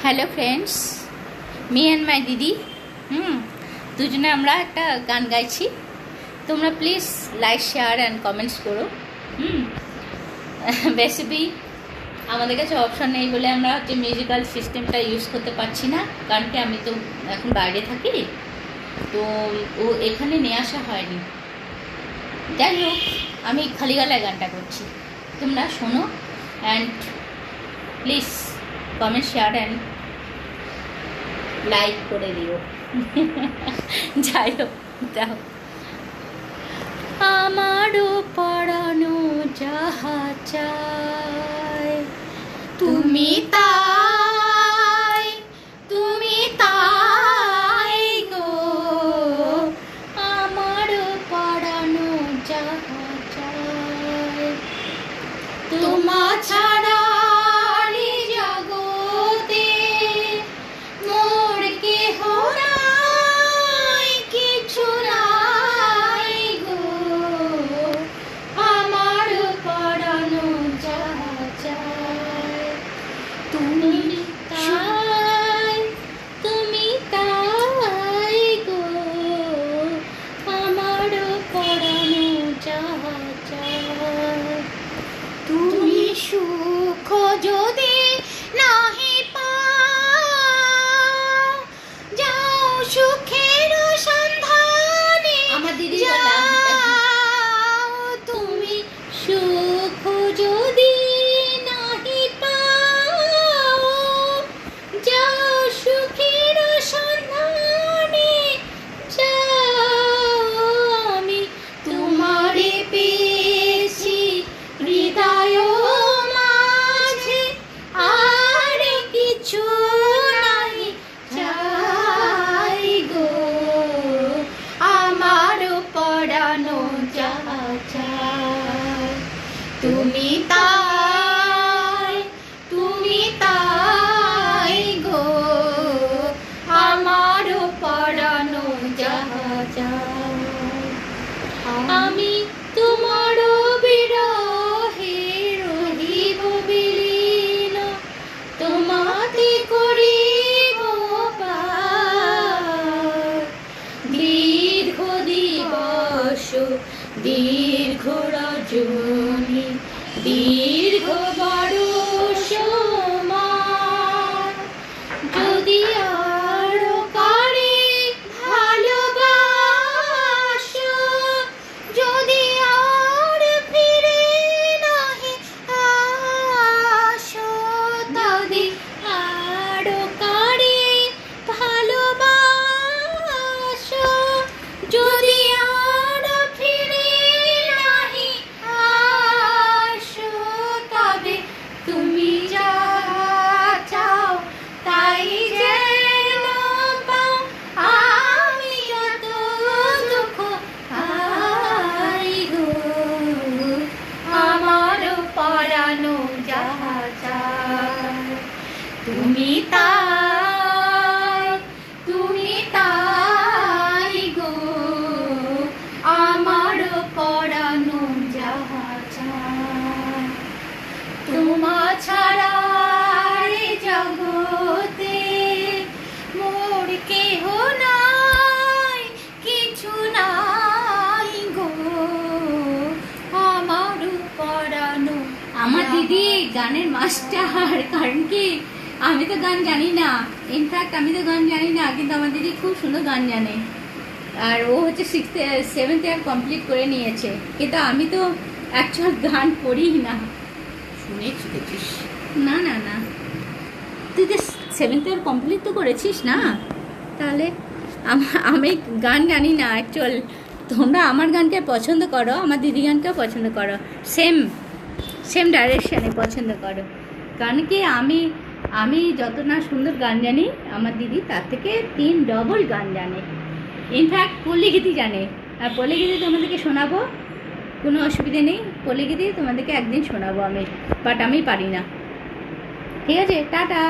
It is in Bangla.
Hello friends, me and my দিদি দুজনে আমরা একটা গান গাইছি। তোমরা please like share and comments করো। বেসিক্যালি আমাদের কাছে অপশন নেই বলে আমরা হচ্ছে মিউজিক্যাল সিস্টেমটা ইউজ করতে পারছি না, কারণ কি আমি তো এখন বাইরে থাকি, তো ও এখানে নিয়ে আসা হয়নি। যাই হোক, আমি খালি গলায় গানটা করছি, তোমরা শোনো and please comment share and like করে দিও। যাই হোক, দাও। আমারও পড়ানো যাহা চায় তুমি তাই, তুমি তাই গো। আমারও পড়ানো যাহা চায় তোমা ছাড়া সুখ যদি নাহি পাও, যাও সুখের সন্ধানে আমার দিদি যাও। তুমি সুখ যদি নাহি পাও, যাও সুখের সন্ধানে যাও। আমি তোমারে পেয়েছি হৃদয় তুমি তাই, তুমি তাই গো। আমারও পড়ানো যাহা চায়। আমি তোমার বিরহে রহিব বিলীন, তোমাতে করিব পার। দীর্ঘ দিবস দীর্ঘ রজনী দীর্ঘ বরষ যদি আরো কারে ভালোবাসো, যদি আর ফিরে নাহি আসো, তবে আরো কারে ভালোবাসো, যদি তুমি তাই, তুমি তাই গো। আমার পড়ানো যাহা চায় তোমা ছাড়া জগতে মোর কেহ নাই, কিছু নাই গো। আমার পড়ানো। আমার দিদি গানের মাস্টার, কারণ কি আমি তো গান জানি না, ইনফ্যাক্ট আমি তো গান জানি না, কিন্তু আমার দিদি খুব সুন্দর গান জানে। আর ও হচ্ছে 7th ইয়ার কমপ্লিট করে নিয়েছে, কিন্তু আমি তো অ্যাকচুয়াল গান পড়ি না। শুনেছি দেখছিস? না না না, তুই তো 7th ইয়ার কমপ্লিট তো করেছিস না, তাহলে আমি গান জানি না অ্যাকচুয়াল। তোমরা আমার গানকে পছন্দ করো, আমার দিদি গানকেও পছন্দ করো, সেম ডাইরেকশানে পছন্দ করো, কারণ কি আমি যত না সুন্দর গান জানি, আমার দিদি তার থেকে 3 ডবল গান জানে। ইনফ্যাক্ট পল্লীগীতি জানে, আর পল্লীগীতি তোমাদেরকে শোনাবো, কোনো অসুবিধে নেই। পল্লীগীতি তোমাদেরকে একদিন শোনাবো আমি, বাট আমি পারি না। ঠিক আছে, টাটা।